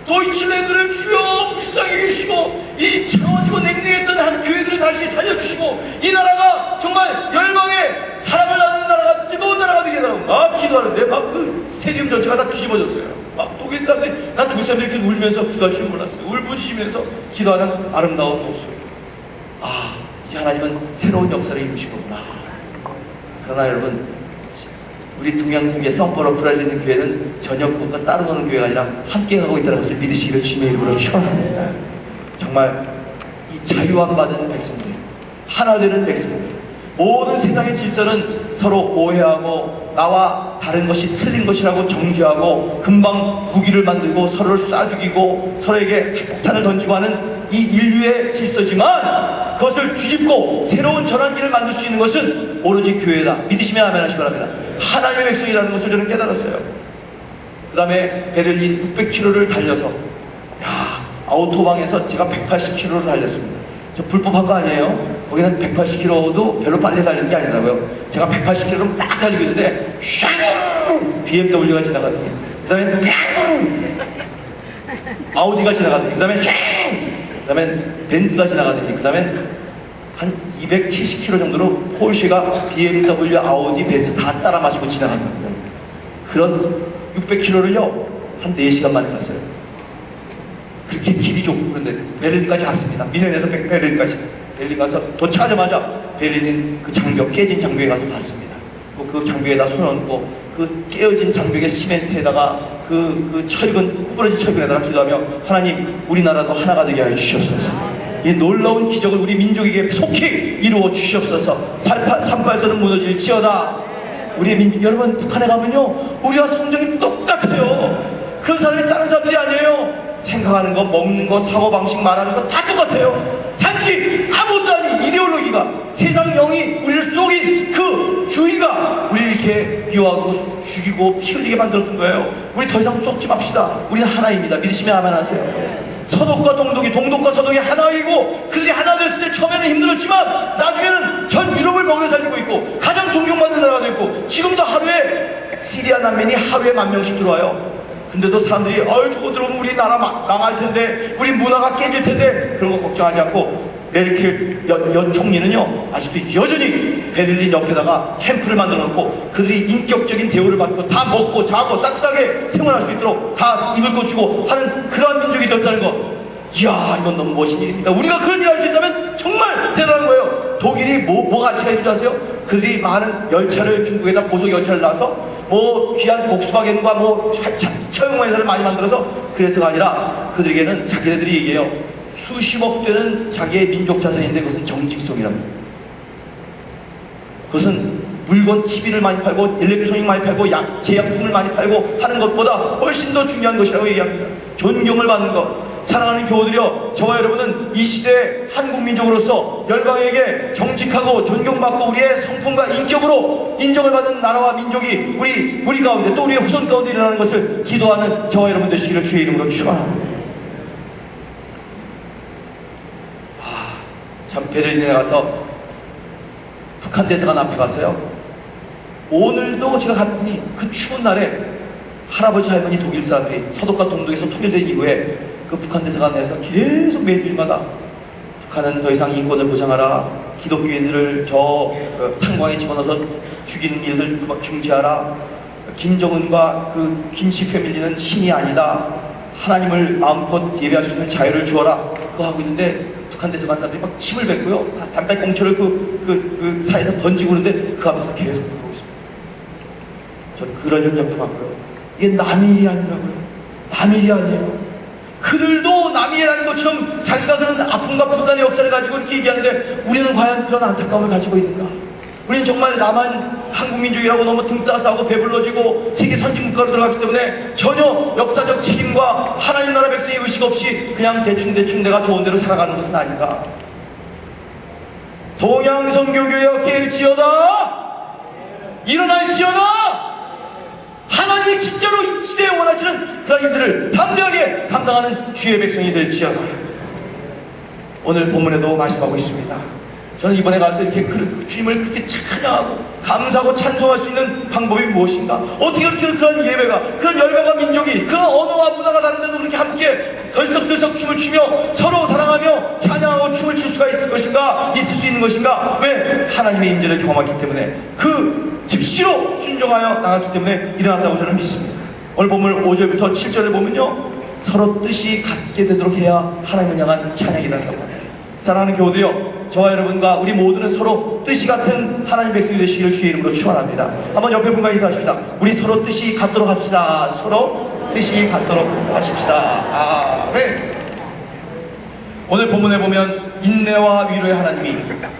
도이치랜드를 주여 불쌍히 계시고 이 차가워지고 냉랭했던 한 교회들을 다시 살려주시고 이 나라가 정말 열방의 사랑을 나누는 나라가 뜨거운 나라가 되게 해달라고 막 기도하는데 막 그 스테디움 전체가 다 뒤집어졌어요. 막 독일 사람들이 난 독일 사람들이 이렇게 울면서 기도할 줄 몰랐어요. 울부짖으면서 기도하는 아름다운 모습. 이제 하나님은 새로운 역사를 이루시거구나. 그러나 여러분 우리 동양성계 성포로 브라질인 교회는 전혀 그것과 따로 노는 교회가 아니라 함께 가고 있다는 것을 믿으시기를 주님의 이름으로 축원합니다. 정말 이 자유함 받은 백성들, 하나 되는 백성들, 모든 세상의 질서는 서로 오해하고 나와 다른 것이 틀린 것이라고 정죄하고 금방 무기를 만들고 서로를 쏴 죽이고 서로에게 핵폭탄을 던지고 하는 이 인류의 질서지만 그것을 뒤집고 새로운 전환기를 만들 수 있는 것은 오로지 교회다. 믿으시면 아멘 하시기 바랍니다. 하나님의 백성이라는 것을 저는 깨달았어요. 그 다음에 베를린 600km를 달려서 아우토방에서 제가 180km를 달렸습니다. 저 불법한 거 아니에요? 거기는 180km도 별로 빨리 달리는 게 아니더라고요. 제가 180km를 딱 달리고 있는데 샹! BMW가 지나가더니 그 다음에 아우디가 지나가더니 그 다음에 샹! 그 다음에 벤츠가 지나가더니 그 다음에 한 270km 정도로 폴쉐가 BMW, 아우디, 벤츠 다 따라 마시고 지나간 겁니다. 그런 600km를요 한 4시간 만에 갔어요. 그렇게 길이 좁고. 그런데 베를린까지 갔습니다. 미넨에서 베를린까지. 베를린 가서 도착하자마자 베를린 그 장벽, 깨진 장벽에 가서 봤습니다. 그 장벽에다 손을 얹고 그 깨어진 장벽의 시멘트에다가 그 철근, 구부러진 철근에다가 기도하며 하나님 우리나라도 하나가 되게 하여 주시옵소서. 이 놀라운 기적을 우리 민족에게 속히 이루어 주시옵소서. 산발선은 무너질지어다. 우리의 민족, 여러분 북한에 가면요 우리와 성정이 똑같아요. 그런 사람이 다른 사람들이 아니에요. 생각하는 거, 먹는 거, 사고방식, 말하는 거 다 똑같아요. 단지 아무것도 아닌 이데올로기가, 세상 영이 우리를 속인 그 주의가 우리를 이렇게 비호하고 죽이고 피 흘리게 만들었던 거예요. 우리 더 이상 속지 맙시다. 우리는 하나입니다. 믿으시면 아멘 하세요. 서독과 동독이, 동독과 서독이 하나이고 그들이 하나 됐을 때 처음에는 힘들었지만 나중에는 전 유럽을 먹여 살리고 있고 가장 존경받는 나라가 됐고 지금도 하루에 시리아 난민이 하루에 10,000명씩 들어와요. 근데도 사람들이 저거 들어오면 우리 나라 망할 텐데 우리 문화가 깨질 텐데 그런 거 걱정하지 않고 메르켈 연 총리는요 아직도 여전히 베를린 옆에다가 캠프를 만들어 놓고 그들이 인격적인 대우를 받고 다 먹고 자고 따뜻하게 생활할 수 있도록 다 입을 거 주고 하는 그러한 민족이 되었다는 거. 이야 이건 너무 멋진 일입니다. 우리가 그런 일을 할 수 있다면 정말 대단한 거예요. 독일이 뭐가 가치가 있는 줄 아세요? 그들이 많은 열차를 중국에다 고속 열차를 놔서 귀한 복스바겐과 처형 회사를 많이 만들어서 그래서가 아니라 그들에게는 자기네들이 얘기해요. 수십억 되는 자기의 민족 자산인데 그것은 정직성이랍니다. 그것은 물건 TV를 많이 팔고 일렉트로닉 많이 팔고 제약품을 많이 팔고 하는 것보다 훨씬 더 중요한 것이라고 얘기합니다. 존경을 받는 것. 사랑하는 교우들이여, 저와 여러분은 이 시대 한국민족으로서 열방에게 정직하고 존경받고 우리의 성품과 인격으로 인정을 받는 나라와 민족이 우리 가운데 또 우리의 후손 가운데 일어나는 것을 기도하는 저와 여러분 되시기를 주의 이름으로 축원합니다. 참 베를린에 가서 북한 대사관 앞에 가서요, 오늘도 제가 갔더니 그 추운 날에 할아버지 할머니 독일 사람들이 서독과 동독에서 통일된 이후에 그 북한 대사관에서 계속 매주일마다 북한은 더 이상 인권을 보장하라, 기독교인들을 탄광에 집어넣어서 죽이는 일들 중지하라, 김정은과 그 김씨 패밀리는 신이 아니다, 하나님을 마음껏 예배할 수 있는 자유를 주어라, 그거 하고 있는데 북한 대사관 사람들이 막 침을 뱉고요, 담배꽁초를 그 사이에서 던지고 그러는데 그 앞에서 계속 하고 있습니다. 저도 그런 현장도 봤고요. 이게 남의 일이 아니라고요. 남의 일이 아니에요. 그들도 남의 일하는 것처럼 자기가 그런 아픔과 분단의 역사를 가지고 이렇게 얘기하는데, 우리는 과연 그런 안타까움을 가지고 있는가? 우리는 정말 나만 한국민족이라고 너무 등 따스하고 배불러지고 세계 선진국가로 들어갔기 때문에 전혀 역사적 책임과 하나님 나라 백성의 의식 없이 그냥 대충 내가 좋은 대로 살아가는 것은 아닌가? 동양선교교회가 깰지어다, 일어날지어다. 하나님이 진짜로 이 시대에 원하시는 그런 일들을 담대하게 감당하는 주의 백성이 될지어다. 오늘 본문에도 말씀하고 있습니다. 저는 이번에 가서 이렇게 주님을 그렇게 찬양하고 감사하고 찬송할 수 있는 방법이 무엇인가? 어떻게 그렇게 그런 예배가, 그런 열방과 민족이, 그런 언어와 문화가 다른데도 그렇게 함께 덜썩덜썩 춤을 추며 서로 사랑하며 찬양하고 춤을 출 수가 있을 수 있는 것인가? 왜? 하나님의 임재를 경험했기 때문에, 그 즉시로 순종하여 나갔기 때문에 일어났다고 저는 믿습니다. 오늘 본문 5절부터 7절을 보면요, 서로 뜻이 같게 되도록 해야 하나님을 향한 찬양이라는 겁니다. 사랑하는 교우들이여, 저와 여러분과 우리 모두는 서로 뜻이 같은 하나님 백성이 되시기를 주의 이름으로 축원합니다. 한번 옆에 분과 인사하십시다. 우리 서로 뜻이 같도록 합시다. 서로 뜻이 같도록 하십시다. 아멘. 오늘 본문에 보면 인내와 위로의 하나님이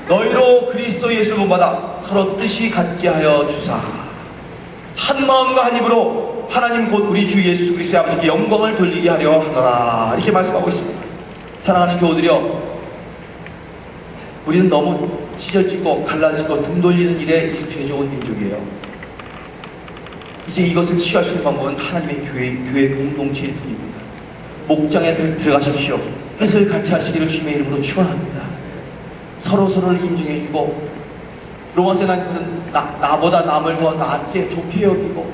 너희로 그리스도 예수를 본받아 서로 뜻이 같게 하여 주사, 한 마음과 한 입으로 하나님 곧 우리 주 예수 그리스도의 아버지께 영광을 돌리게 하려 하노라, 이렇게 말씀하고 있습니다. 사랑하는 교우들이여, 우리는 너무 찢어지고 갈라지고 등 돌리는 일에 익숙해져 온 민족이에요. 이제 이것을 치유할 수 있는 방법은 하나님의 교회 공동체일 뿐입니다. 목장에 들어가십시오. 뜻을 같이 하시기를 주님의 이름으로 축원합니다. 서로를 인정해주고, 로마서에 나는 나보다 남을 더 낫게 좋게 여기고,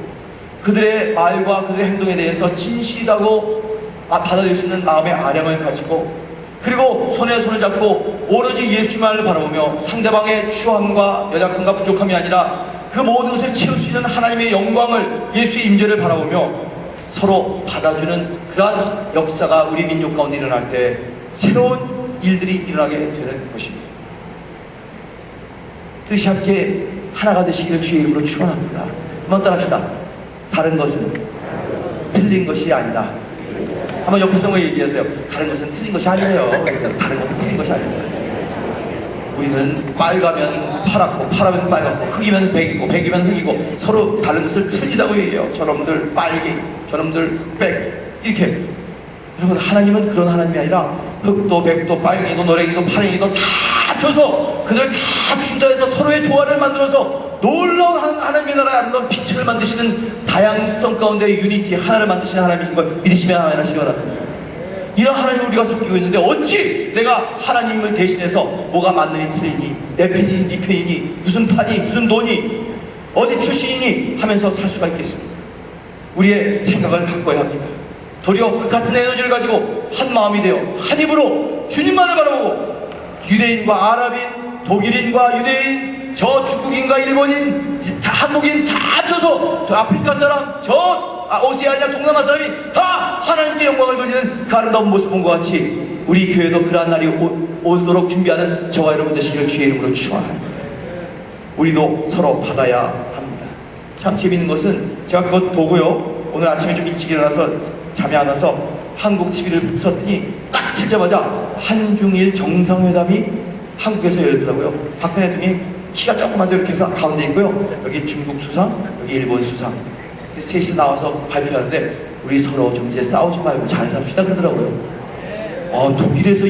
그들의 말과 그들의 행동에 대해서 진실하고 받아들일 수 있는 마음의 아량을 가지고, 그리고 손에 손을 잡고 오로지 예수만을 바라보며 상대방의 추함과 연약함과 부족함이 아니라 그 모든 것을 채울 수 있는 하나님의 영광을, 예수의 임재를 바라보며 서로 받아주는 그러한 역사가 우리 민족 가운데 일어날 때 새로운 일들이 일어나게 되는 것입니다. 뜻이 함께 하나가 되시기를 주의 이름으로 축원합니다. 한번 따라합시다. 다른 것은 틀린 것이 아니다. 한번 옆에 사람과 얘기하세요. 다른 것은 틀린 것이 아니에요. 다른 것은 틀린 것이 아니에요. 우리는 빨가면 파랗고 파라면 빨갛고 흑이면 백이고 백이면 흑이고 서로 다른 것을 틀리다고 얘기해요. 저놈들 빨개, 저놈들 흑백, 이렇게. 여러분, 하나님은 그런 하나님이 아니라 흑도 백도 빨갱이도 노랭이도 파랭이도 다 합쳐서 그들 다 충전해서 서로의 조화를 만들어서 놀라운 하나님의 나라의 아름다운 빛을 만드시는 다양성 가운데 유니티, 하나를 만드시는 하나님이신 걸 믿으시면 아멘 하시기 바랍니다. 이런 하나님을 우리가 섬기고 있는데 어찌 내가 하나님을 대신해서 뭐가 맞느니 틀리니, 내 편이니 네 편이니, 무슨 파니 무슨 돈이 어디 출신이니 하면서 살 수가 있겠습니까? 우리의 생각을 바꿔야 합니다. 도리어 그 같은 에너지를 가지고 한 마음이 되어 한 입으로 주님만을 바라보고, 유대인과 아랍인, 독일인과 유대인, 저 중국인과 일본인, 다 한국인 다 합쳐서 저 아프리카 사람, 저 오세아니아 동남아 사람이 다 하나님께 영광을 돌리는 그 아름다운 모습 본 것 같이 우리 교회도 그러한 날이 오도록 준비하는 저와 여러분 되시기를 주의 이름으로 축원합니다. 우리도 서로 받아야 합니다. 참 재밌는 것은 제가 그것 보고요, 오늘 아침에 좀 일찍 일어나서 잠이 안 와서 한국 TV를 틀었더니 딱 틀자마자 한중일 정상회담이 한국에서 열렸더라고요. 박근혜 대통령이 키가 조그만데 이렇게 해서 가운데 있고요. 여기 중국 수상, 여기 일본 수상. 셋이 나와서 발표하는데 우리 서로 좀 이제 싸우지 말고 잘 삽시다 그러더라고요. 독일에서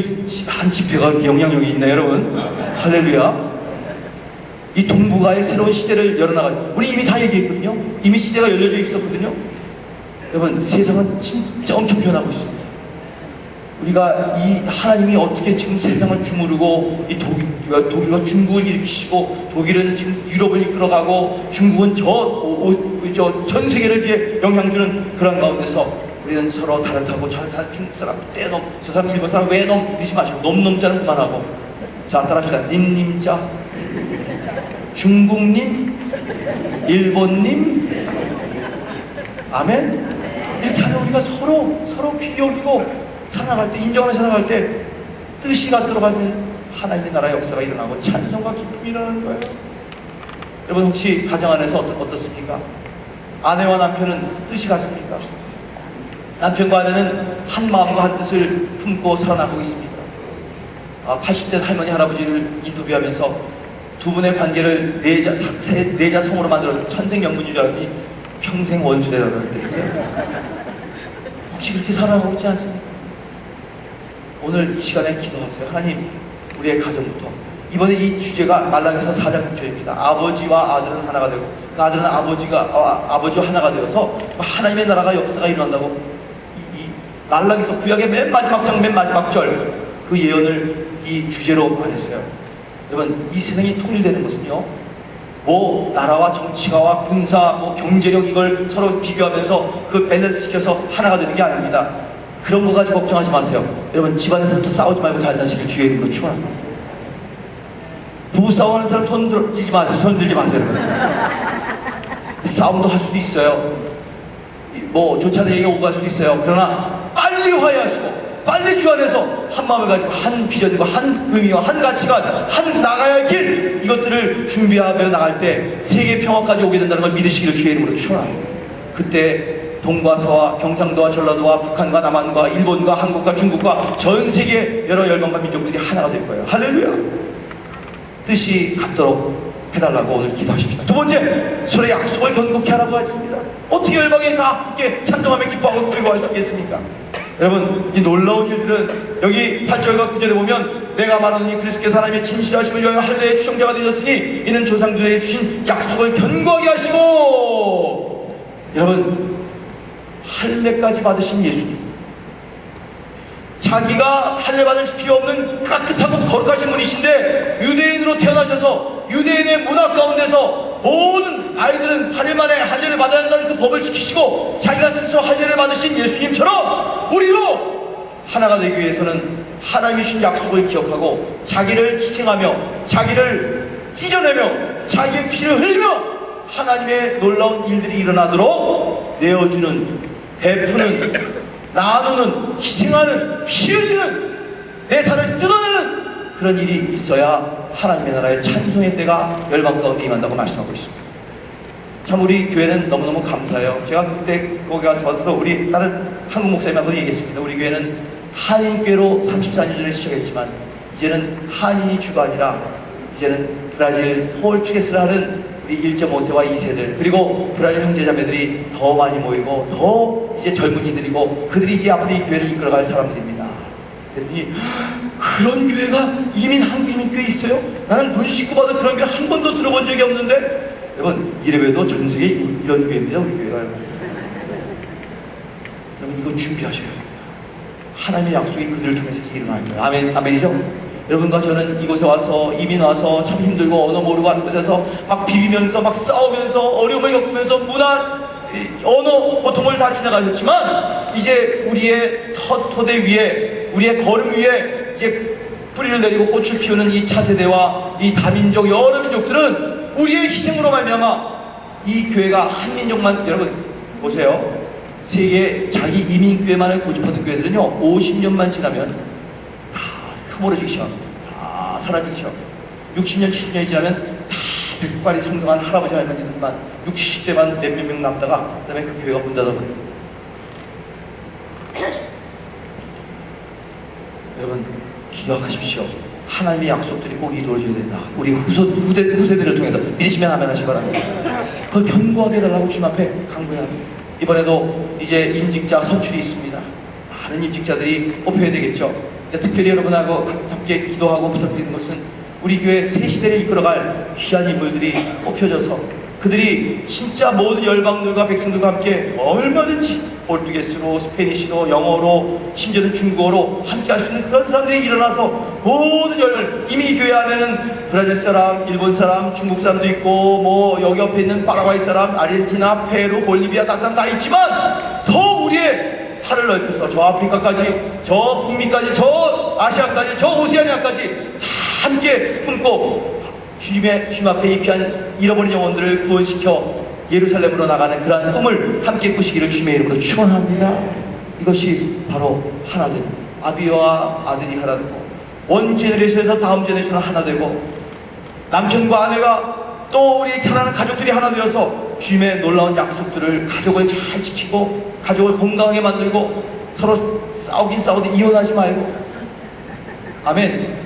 한 집회가 이렇게 영향력이 있나요, 여러분? 할렐루야. 이 동북아의 새로운 시대를 열어나가요. 우리 이미 다 얘기했거든요. 이미 시대가 열려져 있었거든요. 여러분, 세상은 진짜 엄청 변하고 있습니다. 우리가 이 하나님이 어떻게 지금 세상을 주무르고 이 독일과 중국을 일으키시고 독일은 지금 유럽을 이끌어가고 중국은 전 세계를 이제 영향주는 그런 가운데서 우리는 서로 다른 타고 저 사람 중국 사람 떼놈 저 사람 일본 사람 외놈 이러지 마시고 놈자는 그만하고 자 따라합시다. 님자 중국님 일본님 아멘. 이렇게 하면 우리가 서로 귀 여기고 살아갈 때, 인정하며 살아갈 때 뜻이 같도록 하면 하나님의 나라의 역사가 일어나고 찬송과 기쁨이 일어나는 거예요. 여러분 혹시 가정 안에서 어떻습니까? 아내와 남편은 뜻이 같습니까? 남편과 아내는 한 마음과 한 뜻을 품고 살아나가고 있습니다. 80대 할머니 할아버지를 인터뷰하면서 두 분의 관계를 내자 성으로 만들어 천생연분인 줄 알았더니 평생 원수래라고 그랬대요. 혹시 그렇게 살아가고 있지 않습니까? 오늘 이 시간에 기도하세요. 하나님, 우리의 가정부터. 이번에 이 주제가 말라기서 4장 6절입니다. 아버지와 아들은 하나가 되고 그 아들은 아버지와 하나가 되어서 하나님의 나라가 역사가 일어난다고 이 말라기서 구약의 맨 마지막 장 맨 마지막 절 그 예언을 이 주제로 말했어요. 여러분, 이 세상이 통일되는 것은요, 뭐 나라와 정치가와 군사, 뭐 경제력 이걸 서로 비교하면서 그 밸런스 시켜서 하나가 되는 게 아닙니다. 그런 거 가지고 걱정하지 마세요. 여러분, 집안에서부터 싸우지 말고 잘 사시길 주의 이름으로 축원합니다. 부부 싸움하는 사람 손 들지 마세요. 손 들지 마세요. 싸움도 할 수도 있어요. 뭐 좋지 않은 얘기가 오고 갈 수도 있어요. 그러나 빨리 화해하시고 빨리 주 안에서 한 마음을 가지고 한 비전과 한 의미와 한 가치관, 한 나가야 할 길, 이것들을 준비하며 나갈 때 세계 평화까지 오게 된다는 걸 믿으시기를 주의 이름으로 축원합니다. 그때 동과 서와 경상도와 전라도와 북한과 남한과 일본과 한국과 중국과 전 세계 여러 열방과 민족들이 하나가 될 거예요. 할렐루야. 뜻이 같도록 해달라고 오늘 기도하십시다. 두 번째, 서로의 약속을 견고히 하라고 했습니다. 어떻게 열방이 다 함께 찬송하며 기뻐하고 즐거워할 수 있겠습니까? 여러분, 이 놀라운 일들은 여기 8절과 9절에 보면 내가 말하노니 그리스도께서 하나님의 진실하심을 위하여 할례의 추종자가 되셨으니 이는 조상들에게 주신 약속을 견고하게 하시고. 여러분, 할례까지 받으신 예수님, 자기가 할례 받을 필요 없는 깨끗하고 거룩하신 분이신데 유대인으로 태어나셔서 유대인의 문화 가운데서 모든 아이들은 할례를 받아야 한다는 그 법을 지키시고 자기가 스스로 할례를 받으신 예수님처럼 우리도 하나가 되기 위해서는 하나님이 주신 약속을 기억하고 자기를 희생하며 자기를 찢어내며 자기의 피를 흘리며 하나님의 놀라운 일들이 일어나도록 내어주는, 베푸는, 나누는, 희생하는, 피 흘리는, 내 살을 뜯어내는 그런 일이 있어야 하나님의 나라의 찬송의 때가 열방 가운데 임한다고 말씀하고 있습니다. 참 우리 교회는 너무너무 감사해요. 제가 그때 거기 가서 받아서 우리 다른 한국 목사님하고 얘기했습니다. 우리 교회는 한인교회로 34년 전에 시작했지만 이제는 한인이 주가 아니라 이제는 브라질 포르투게스를 하는 우리 1.5세와 2세들 그리고 브라질 형제자매들이 더 많이 모이고 더 이제 젊은이들이고 그들이 이제 앞으로 이 교회를 이끌어갈 사람들입니다. 그랬더니 그런 교회가 한국 이민교회 있어요? 나는 눈 씻고 봐도 그런 교회 한 번도 들어본 적이 없는데. 여러분, 이래봬도 전 세계에 이런 교회입니다. 우리 교회가. 여러분, 이거 준비하셔야 합니다. 하나님의 약속이 그들을 통해서 일어날 거예요. 아멘, 아멘이죠? 여러분과 저는 이곳에 와서 이민 와서 참 힘들고 언어 모르고 하는 곳에서 막 비비면서 막 싸우면서 어려움을 겪으면서 문화, 언어 고통을 다 지나가셨지만 이제 우리의 토대 위에 우리의 걸음 위에 이제 뿌리를 내리고 꽃을 피우는 이 차세대와 이 다민족 여러 민족들은 우리의 희생으로 말미암아 이 교회가 한 민족만, 여러분 보세요. 세계 자기 이민교회만을 고집하는 교회들은요 50년만 지나면 다 흐물어지기 시작합니다. 다 사라지기 시작합니다. 60년 70년이 지나면 다 백발이 성공한 할아버지 할머니들만 60, 70대만 몇몇 명 남다가 그 다음에 그 교회가 문 닫아버립니다. 여러분 기억하십시오. 하나님의 약속들이 꼭 이루어져야 된다. 우리 후세대를 통해서 믿으시면 아멘 하시기 바랍니다. 그걸 견고하게 해달라고 주님 앞에 간구해야 합니다. 이번에도 이제 임직자 선출이 있습니다. 많은 임직자들이 뽑혀야 되겠죠. 특별히 여러분하고 함께 기도하고 부탁드리는 것은 우리 교회 새 시대를 이끌어갈 귀한 인물들이 뽑혀져서 그들이 진짜 모든 열방들과 백성들과 함께 얼마든지 포르투게스로, 스페니쉬로, 영어로, 심지어는 중국어로 함께 할 수 있는 그런 사람들이 일어나서 모든 열방을, 이미 교회 안에는 브라질 사람, 일본 사람, 중국 사람도 있고 뭐 여기 옆에 있는 파라과이 사람, 아르헨티나, 페루, 볼리비아 다른 사람 다 있지만 더 우리의 팔을 넓혀서 저 아프리카까지, 저 북미까지, 저 아시아까지, 저 오세아니아까지 다 함께 품고 주님 앞에 이 귀한 잃어버린 영혼들을 구원시켜 예루살렘으로 나가는 그러한 꿈을 함께 꾸시기를 주님의 이름으로 축원합니다. 이것이 바로 하나 되는, 아비와 아들이 하나 되고 원 제너레이션에서 다음 제너레이션은 하나 되고 남편과 아내가 또 우리 사랑하는 가족들이 하나 되어서 주님의 놀라운 약속들을, 가족을 잘 지키고 가족을 건강하게 만들고 서로 싸우긴 싸우되 이혼하지 말고, 아멘.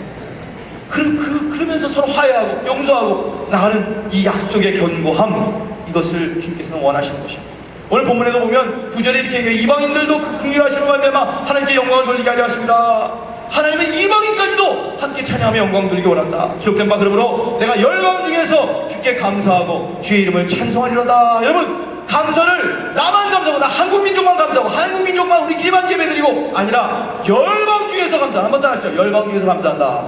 그러면서 서로 화해하고 용서하고 나가는 이 약속의 견고함, 이것을 주님께서는 원하시는 것입니다. 오늘 본문에도 보면 9절에 이렇게 얘기해요. 이방인들도 그 긍휼하시는 말미암아 하나님께 영광을 돌리게 하려 하십니다. 하나님은 이방인까지도 함께 찬양하며 영광 돌리기 원한다. 기록된 바 그러므로 내가 열방 중에서 주께 감사하고 주의 이름을 찬송하리로다. 여러분, 감사를 나만 감사하고 나 한국민족만 감사하고 한국민족만 우리끼리만 예배드리고 아니라 열방 중에서 감사. 한번 따라하시죠. 열방 중에서 감사한다.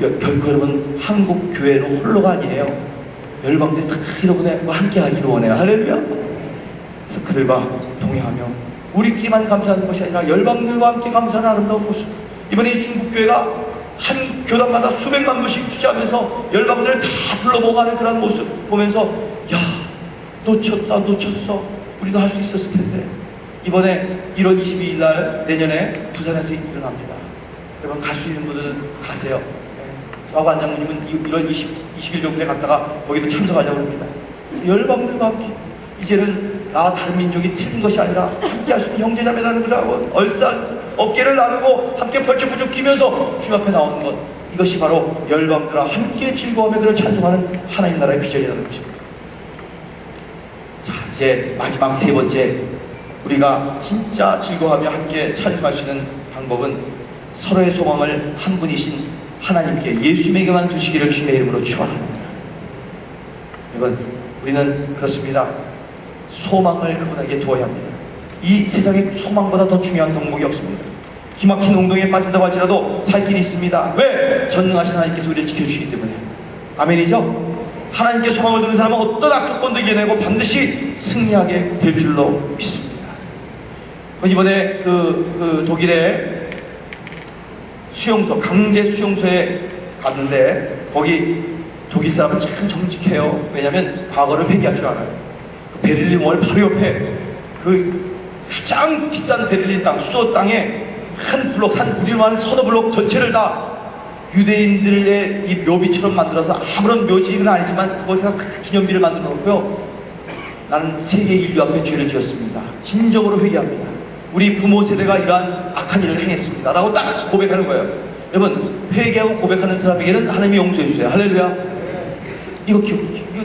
결코 여러분 한국 교회로 홀로가 아니에요. 열방들이 다 여러분과 함께 하기를 원해요. 할렐루야. 그래서 그들과 동행하며 우리끼리만 감사하는 것이 아니라 열방들과 함께 감사하는 아름다운 모습. 이번에 중국 교회가 한 교단마다 수백만 불씩 투자하면서 열방들을 다 불러 모아가는 그런 모습 보면서, 야, 놓쳤어. 우리도 할 수 있었을 텐데. 이번에 1월 22일 날 내년에 부산에서 일어납니다. 여러분 갈 수 있는 분들은 가세요. 저하고 안장모님은 1월 20일 정도에 갔다가 거기도 참석하려고 합니다. 그래서 열방들과 함께 이제는 나와 다른 민족이 틀린 것이 아니라 함께 할 수 있는 형제자매라는 것을 하고 얼싸 어깨를 나누고 함께 벌쩍벌쩍 뛰면서 주님 앞에 나오는 것, 이것이 바로 열방들과 함께 즐거워하며 그를 찬송하는 하나님 나라의 비전이라는 것입니다. 자, 이제 마지막 세 번째, 우리가 진짜 즐거워하며 함께 찬송할 수 있는 방법은 서로의 소망을 한 분이신 하나님께, 예수님에게만 두시기를 주님의 이름으로 축원합니다. 여러분, 우리는 그렇습니다. 소망을 그분에게 두어야 합니다. 이 세상에 소망보다 더 중요한 덕목이 없습니다. 기막힌 웅덩이에 빠진다고 할지라도 살 길이 있습니다. 왜? 전능하신 하나님께서 우리를 지켜주시기 때문에. 아멘이죠? 하나님께 소망을 두는 사람은 어떤 악조건도 이겨내고 반드시 승리하게 될 줄로 믿습니다. 이번에 그 독일의 수용소, 강제 수용소에 갔는데 거기 독일 사람은 참 정직해요. 왜냐하면 과거를 회개할 줄 알아요. 그 베를린 월 바로 옆에 그 가장 비싼 베를린 땅, 수도 땅에 한 블록, 우리로 한 서너 블록 전체를 다 유대인들의 이 묘비처럼 만들어서, 아무런 묘지는 아니지만 그것에서 기념비를 만들어 놓고요. 나는 세계 인류 앞에 죄를 지었습니다. 진정으로 회개합니다. 우리 부모 세대가 이러한 악한 일을 행했습니다 라고 딱 고백하는 거예요. 여러분, 회개하고 고백하는 사람에게는 하나님이 용서해 주세요. 할렐루야. 이거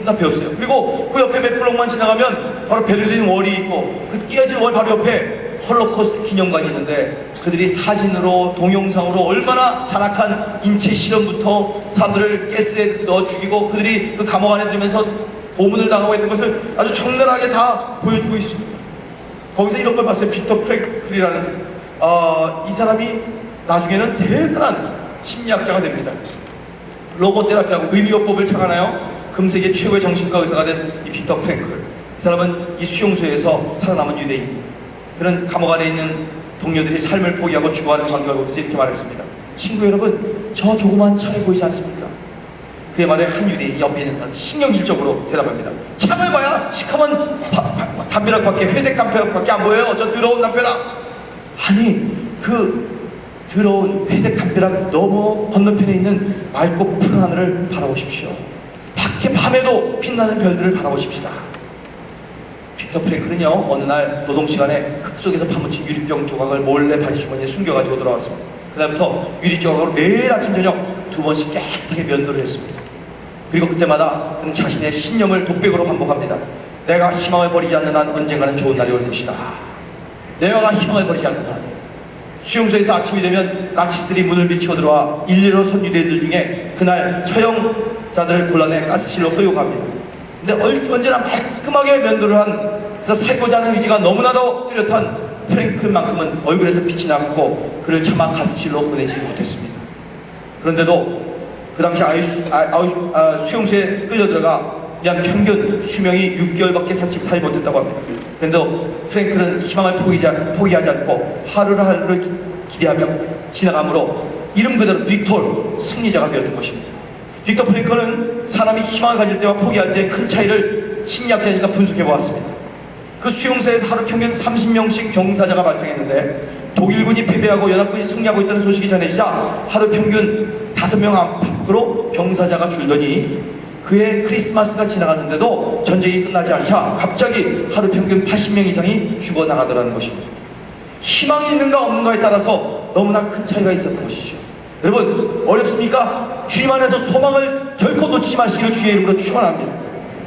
나 배웠어요. 그리고 그 옆에 몇 블록만 지나가면 바로 베를린 월이 있고 그 깨진 월 바로 옆에 홀로코스트 기념관이 있는데, 그들이 사진으로 동영상으로 얼마나 잔악한 인체 실험부터 사람들을 가스에 넣어 죽이고 그들이 그 감옥 안에 들면서 고문을 당하고 있는 것을 아주 적나라하게 다 보여주고 있습니다. 거기서 이런 걸 봤어요. 빅터 프랭클이라는 이 사람이 나중에는 대단한 심리학자가 됩니다. 로고테라피라고 의미요법을 착안하여 금세계 최고의 정신과 의사가 된 이 빅터 프랭클. 그 사람은 이 수용소에서 살아남은 유대인입니다. 그는 감옥 안에 있는 동료들이 삶을 포기하고 죽어가는 광경을 보면서 이렇게 말했습니다. 친구 여러분, 저 조그만 창이 보이지 않습니까? 그의 말에 한 유대인이 옆에 있는 사람 신경질적으로 대답합니다. 창을 봐야 시커먼 담벼락밖에, 회색 담벼락밖에 안 보여요. 저 더러운 담벼락. 아니, 그 더러운 회색 담벼락 너머 건너편에 있는 맑고 푸른 하늘을 바라보십시오. 밖에 밤에도 빛나는 별들을 바라보십시다. 빅터 프랭클은요, 어느 날 노동 시간에 흙 속에서 파묻힌 유리병 조각을 몰래 바지 주머니에 숨겨가지고 돌아왔습니다. 그다음부터 유리 조각으로 매일 아침 저녁 2번씩 깨끗하게 면도를 했습니다. 그리고 그때마다 그는 자신의 신념을 독백으로 반복합니다. 내가 희망을 버리지 않는 한 언젠가는 좋은 날이 올 것이다. 내가 희망을 버리지 않는 한. 수용소에서 아침이 되면 나치스들이 문을 비치고 들어와 일일로 선유대들 중에 그날 처형자들을 골라내 가스실로 끌고 갑니다. 근데 언제나 말끔하게 면도를 한, 그래서 살고자 하는 의지가 너무나도 뚜렷한 프랭클만큼은 얼굴에서 빛이 났고 그를 차마 가스실로 보내지 못했습니다. 그런데도 그 당시 수용소에 끌려 들어가 그냥 평균 수명이 6개월밖에 살지 못했다고 합니다. 그런데 프랭클은 희망을 포기하지 않고 하루를 기대하며 지나가므로 이름 그대로 빅토르, 승리자가 되었던 것입니다. 빅터 프랭클은 사람이 희망을 가질 때와 포기할 때 큰 차이를 심리학자니까 분석해 보았습니다. 그 수용소에서 하루 평균 30명씩 병사자가 발생했는데 독일군이 패배하고 연합군이 승리하고 있다는 소식이 전해지자 하루 평균 5명 안팎으로 병사자가 줄더니 그해 크리스마스가 지나갔는데도 전쟁이 끝나지 않자 갑자기 하루 평균 80명 이상이 죽어나가더라는 것입니다. 희망이 있는가 없는가에 따라서 너무나 큰 차이가 있었던 것이죠. 여러분, 어렵습니까? 주님 안에서 소망을 결코 놓치지 마시기를 주의 이름으로 축원합니다.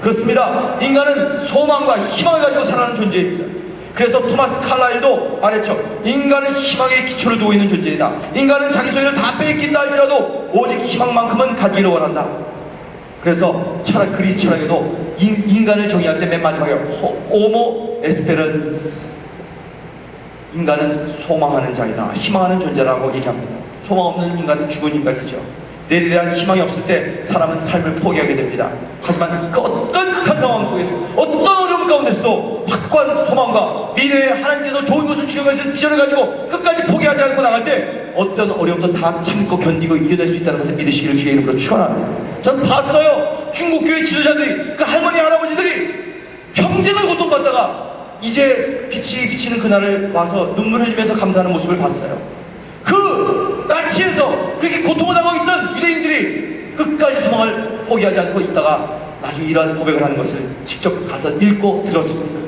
그렇습니다. 인간은 소망과 희망을 가지고 살아가는 존재입니다. 그래서 토마스 칼라일도 말했죠. 인간은 희망에 기초를 두고 있는 존재이다. 인간은 자기 소유를 다 뺏긴다 할지라도 오직 희망만큼은 가지기를 원한다. 그래서 철학, 그리스 철학에도 인간을 정의할 때 맨 마지막에 호모 에스페런스, 인간은 소망하는 자이다, 희망하는 존재라고 얘기합니다. 소망 없는 인간은 죽은 인간이죠. 내일에 대한 희망이 없을 때 사람은 삶을 포기하게 됩니다. 하지만 그 어떤 극한 상황 속에서, 어떤 어려움 가운데서도 확고한 소망과 미래에 하나님께서 좋은 것을 주셔서 비전을 가지고 끝까지 포기하지 않고 나갈 때 어떤 어려움도 다 참고 견디고 이겨낼 수 있다는 것을 믿으시기를 주의 이름으로 축원합니다. 전 봤어요. 중국 교회 지도자들이, 그 할머니 할아버지들이 평생을 고통받다가 이제 빛이 비치는 그날을 와서 눈물 흘리면서 감사하는 모습을 봤어요. 그 나치에서 그렇게 고통을 당하고 있던 유대인들이 끝까지 소망을 포기하지 않고 있다가 나중에 이러한 고백을 하는 것을 직접 가서 읽고 들었습니다.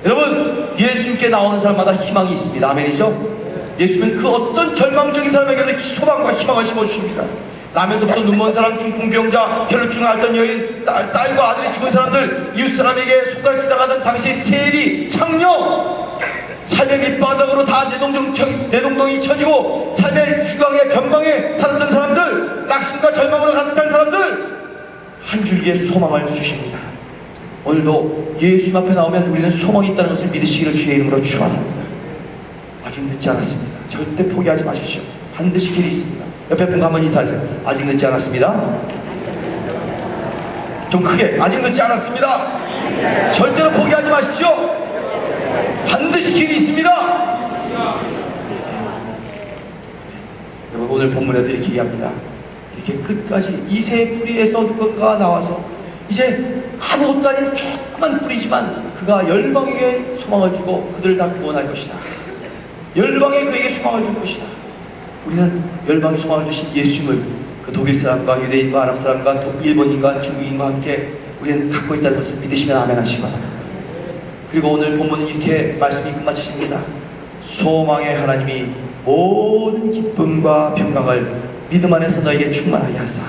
여러분, 예수님께 나오는 사람마다 희망이 있습니다. 아멘이죠? 예수님은 그 어떤 절망적인 사람에게도 소망과 희망을 심어주십니다. 나면서부터 눈먼 사람, 중풍병자, 혈루증을 앓던 여인, 딸과 아들이 죽은 사람들, 이웃사람에게 손가락질 당하던 당시 세리, 창녀, 삶의 밑바닥으로 다 내동동이 쳐지고 삶의 주강에 변방에 살았던 사람들, 낙심과 절망으로 가득한 사람들, 한 줄기의 소망을 주십니다. 오늘도 예수 앞에 나오면 우리는 소망이 있다는 것을 믿으시기를 주의 이름으로 축원합니다. 아직 늦지 않았습니다. 절대 포기하지 마십시오. 반드시 길이 있습니다. 옆에 분과 한번 인사하세요. 아직 늦지 않았습니다. 좀 크게, 아직 늦지 않았습니다. 절대로 포기하지 마십시오. 반드시 길이 있습니다. 여러분, 오늘 본문에도 이렇게 얘기합니다. 이렇게 끝까지 이새의 뿌리에서 누군가가 나와서 이제 아무것도 아닌 조그만 뿌리지만 그가 열방에게 소망을 주고 그들을 다 구원할 것이다. 열방에 그에게 소망을 줄 것이다. 우리는 열방에 소망을 주신 예수님을 그 독일 사람과 유대인과 아랍 사람과 일본인과 중국인과 함께 우리는 갖고 있다는 것을 믿으시면 아멘 하시기 바랍니다. 그리고 오늘 본문은 이렇게 말씀이 끝마치십니다. 소망의 하나님이 모든 기쁨과 평강을 믿음 안에서 너에게 충만하게 하사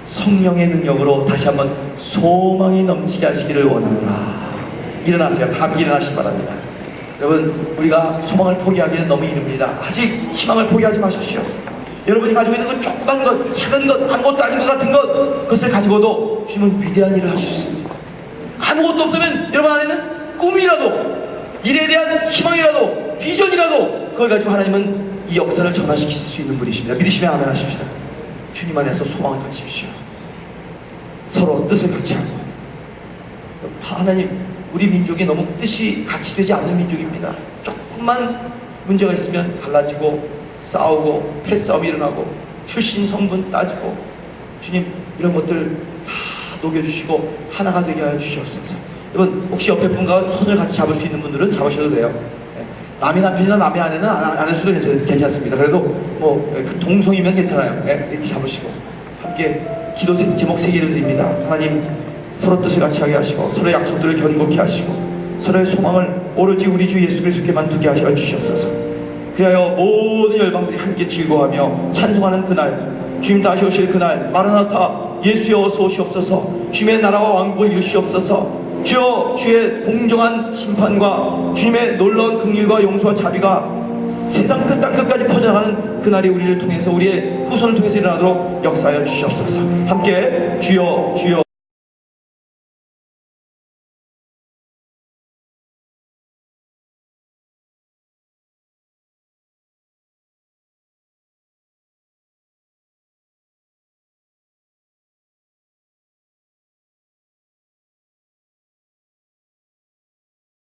성령의 능력으로 다시 한번 소망이 넘치게 하시기를 원하노라. 일어나세요. 다 일어나시기 바랍니다. 여러분, 우리가 소망을 포기하기는 너무 이릅니다. 아직 희망을 포기하지 마십시오. 여러분이 가지고 있는 그 조그만 것, 작은 것, 아무것도 아닌 것 같은 것, 그것을 가지고도 주님은 위대한 일을 하실 수 있습니다. 아무것도 없다면 여러분 안에는 꿈이라도, 미래에 대한 희망이라도, 비전이라도 그걸 가지고 하나님은 이 역사를 전환시킬 수 있는 분이십니다. 믿으시면 아멘 하십시다. 주님 안에서 소망을 가지십시오. 서로 뜻을 같이 하고. 하나님, 우리 민족이 너무 뜻이 같이 되지 않는 민족입니다. 조금만 문제가 있으면 갈라지고 싸우고 패싸움이 일어나고 출신 성분 따지고, 주님 이런 것들 다 녹여주시고 하나가 되게 하여 주시옵소서. 여러분, 혹시 옆에 분과 손을 같이 잡을 수 있는 분들은 잡으셔도 돼요. 남의 남편이나 남의 아내는 안 할 수도 괜찮습니다. 그래도 뭐 동성이면 괜찮아요. 이렇게 잡으시고 함께 기도 제목 3개를 드립니다. 하나님, 서로 뜻을 같이 하게 하시고 서로의 약속들을 견고케 하시고 서로의 소망을 오로지 우리 주 예수 그리스도께만 두게 하여 주시옵소서. 그리하여 모든 열방들이 함께 즐거워하며 찬송하는 그날, 주님 다시 오실 그날, 마라나타 예수여 어서 오시옵소서. 주님의 나라와 왕국을 이루시옵소서. 주여, 주의 공정한 심판과 주님의 놀라운 긍휼과 용서와 자비가 세상 끝 땅끝까지 퍼져나가는 그날이 우리를 통해서, 우리의 후손을 통해서 일어나도록 역사하여 주시옵소서. 함께 주여 주여